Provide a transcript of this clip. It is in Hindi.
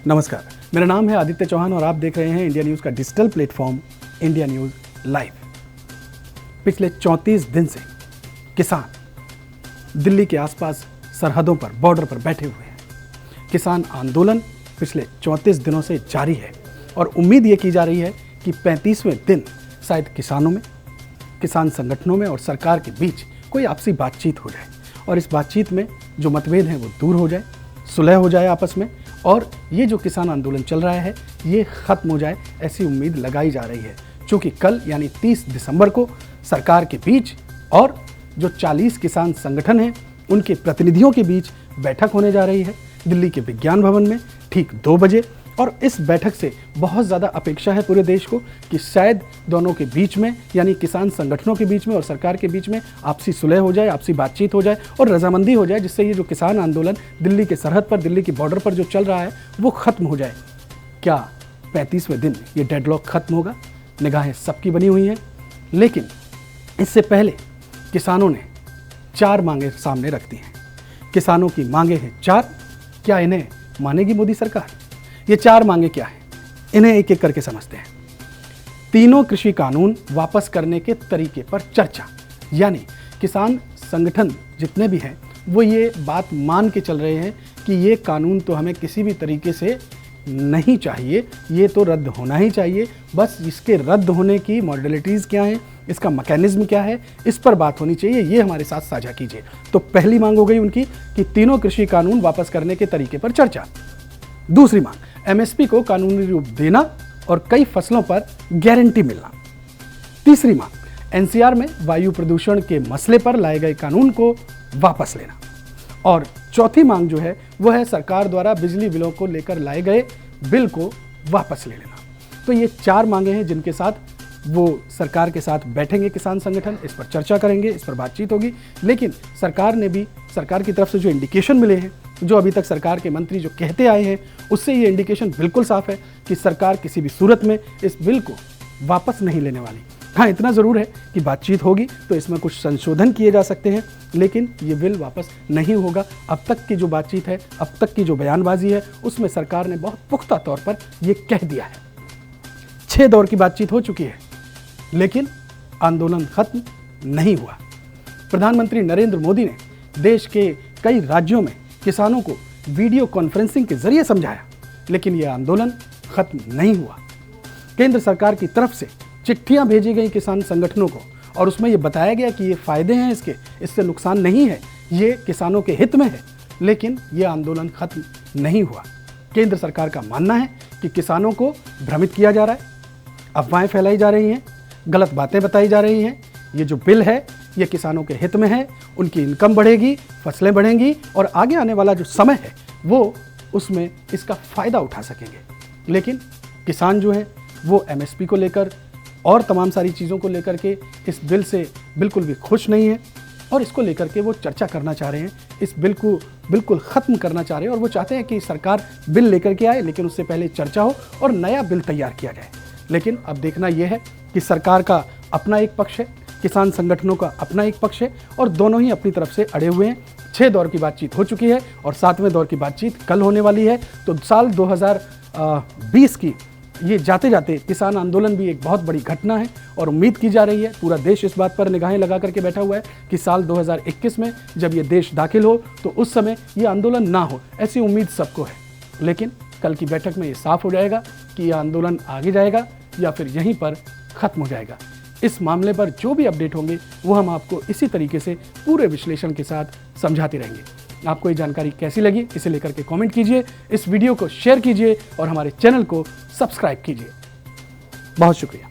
नमस्कार, मेरा नाम है आदित्य चौहान और आप देख रहे हैं इंडिया न्यूज़ का digital platform India news live. पिछले 34 दिन से किसान दिल्ली के आसपास सरहदों पर, बॉर्डर पर बैठे हुए हैं। किसान आंदोलन पिछले 34 दिनों से जारी है और उम्मीद ये की जा रही है कि 35वें दिन शायद किसानों में, किसान संगठनों में और सरकार के बीच कोई आपसी बातचीत हो जाए और इस बातचीत में जो मतभेद हैं वो दूर हो जाए, सुलह हो जाए आपस में और ये जो किसान आंदोलन चल रहा है ये ख़त्म हो जाए, ऐसी उम्मीद लगाई जा रही है। क्योंकि कल यानी 30 दिसंबर को सरकार के बीच और जो 40 किसान संगठन हैं उनके प्रतिनिधियों के बीच बैठक होने जा रही है दिल्ली के विज्ञान भवन में ठीक 2 बजे। और इस बैठक से बहुत ज़्यादा अपेक्षा है पूरे देश को कि शायद दोनों के बीच में यानी किसान संगठनों के बीच में और सरकार के बीच में आपसी सुलह हो जाए, आपसी बातचीत हो जाए और रजामंदी हो जाए, जिससे ये जो किसान आंदोलन दिल्ली के सरहद पर, दिल्ली की बॉर्डर पर जो चल रहा है वो ख़त्म हो जाए। क्या 35वें दिन ये डेडलॉक ख़त्म होगा? निगाहें सबकी बनी हुई हैं, लेकिन इससे पहले किसानों ने 4 मांगें सामने रख दी हैं। किसानों की मांगें हैं 4। क्या इन्हें मानेगी मोदी सरकार? ये 4 मांगे क्या हैं, इन्हें एक एक करके समझते हैं। तीनों कृषि कानून वापस करने के तरीके पर चर्चा, यानी किसान संगठन जितने भी हैं वो ये बात मान के चल रहे हैं कि ये कानून तो हमें किसी भी तरीके से नहीं चाहिए, ये तो रद्द होना ही चाहिए। बस इसके रद्द होने की मॉडलिटीज़ क्या हैं, इसका मैकेनिज्म क्या है, इस पर बात होनी चाहिए, ये हमारे साथ साझा कीजिए। तो पहली मांग हो गई उनकी कि तीनों कृषि कानून वापस करने के तरीके पर चर्चा। दूसरी मांग, एमएसपी को कानूनी रूप देना और कई फसलों पर गारंटी मिलना। तीसरी मांग, एनसीआर में वायु प्रदूषण के मसले पर लाए गए कानून को वापस लेना। और चौथी मांग जो है वो है सरकार द्वारा बिजली बिलों को लेकर लाए गए बिल को वापस ले लेना। तो ये 4 मांगे हैं जिनके साथ वो सरकार के साथ बैठेंगे किसान संगठन, इस पर चर्चा करेंगे, इस पर बातचीत होगी। लेकिन सरकार की तरफ से जो इंडिकेशन मिले हैं, जो अभी तक सरकार के मंत्री जो कहते आए हैं, उससे ये इंडिकेशन बिल्कुल साफ है कि सरकार किसी भी सूरत में इस बिल को वापस नहीं लेने वाली। हाँ, इतना ज़रूर है कि बातचीत होगी तो इसमें कुछ संशोधन किए जा सकते हैं, लेकिन ये बिल वापस नहीं होगा। अब तक की जो बातचीत है, अब तक की जो बयानबाजी है, उसमें सरकार ने बहुत पुख्ता तौर पर ये कह दिया है। 6 दौर की बातचीत हो चुकी है, लेकिन आंदोलन खत्म नहीं हुआ। प्रधानमंत्री नरेंद्र मोदी ने देश के कई राज्यों में किसानों को वीडियो कॉन्फ्रेंसिंग के जरिए समझाया, लेकिन यह आंदोलन खत्म नहीं हुआ। केंद्र सरकार की तरफ से चिट्ठियां भेजी गई किसान संगठनों को और उसमें यह बताया गया कि ये फायदे हैं इसके, इससे नुकसान नहीं है, ये किसानों के हित में है, लेकिन यह आंदोलन खत्म नहीं हुआ। केंद्र सरकार का मानना है कि किसानों को भ्रमित किया जा रहा है, अफवाहें फैलाई जा रही हैं, गलत बातें बताई जा रही हैं। ये जो बिल है ये किसानों के हित में है, उनकी इनकम बढ़ेगी, फसलें बढ़ेंगी और आगे आने वाला जो समय है वो उसमें इसका फ़ायदा उठा सकेंगे। लेकिन किसान जो है वो एमएसपी को लेकर और तमाम सारी चीज़ों को लेकर के इस बिल से बिल्कुल भी खुश नहीं है और इसको लेकर के वो चर्चा करना चाह रहे हैं, इस बिल को बिल्कुल ख़त्म करना चाह रहे हैं और वो चाहते हैं कि सरकार बिल लेकर के आए, लेकिन उससे पहले चर्चा हो और नया बिल तैयार किया जाए। लेकिन अब देखना यह है कि सरकार का अपना एक पक्ष है, किसान संगठनों का अपना एक पक्ष है और दोनों ही अपनी तरफ से अड़े हुए हैं। 6 दौर की बातचीत हो चुकी है और 7वें दौर की बातचीत कल होने वाली है। तो साल 2020 की ये जाते जाते किसान आंदोलन भी एक बहुत बड़ी घटना है और उम्मीद की जा रही है, पूरा देश इस बात पर निगाहें लगा करके बैठा हुआ है कि साल 2021 में जब ये देश दाखिल हो तो उस समय ये आंदोलन ना हो, ऐसी उम्मीद सबको है। लेकिन कल की बैठक में ये साफ हो जाएगा कि ये आंदोलन आगे जाएगा या फिर यहीं पर ख़त्म हो जाएगा। इस मामले पर जो भी अपडेट होंगे वो हम आपको इसी तरीके से पूरे विश्लेषण के साथ समझाते रहेंगे। आपको ये जानकारी कैसी लगी इसे लेकर के कमेंट कीजिए, इस वीडियो को शेयर कीजिए और हमारे चैनल को सब्सक्राइब कीजिए। बहुत शुक्रिया।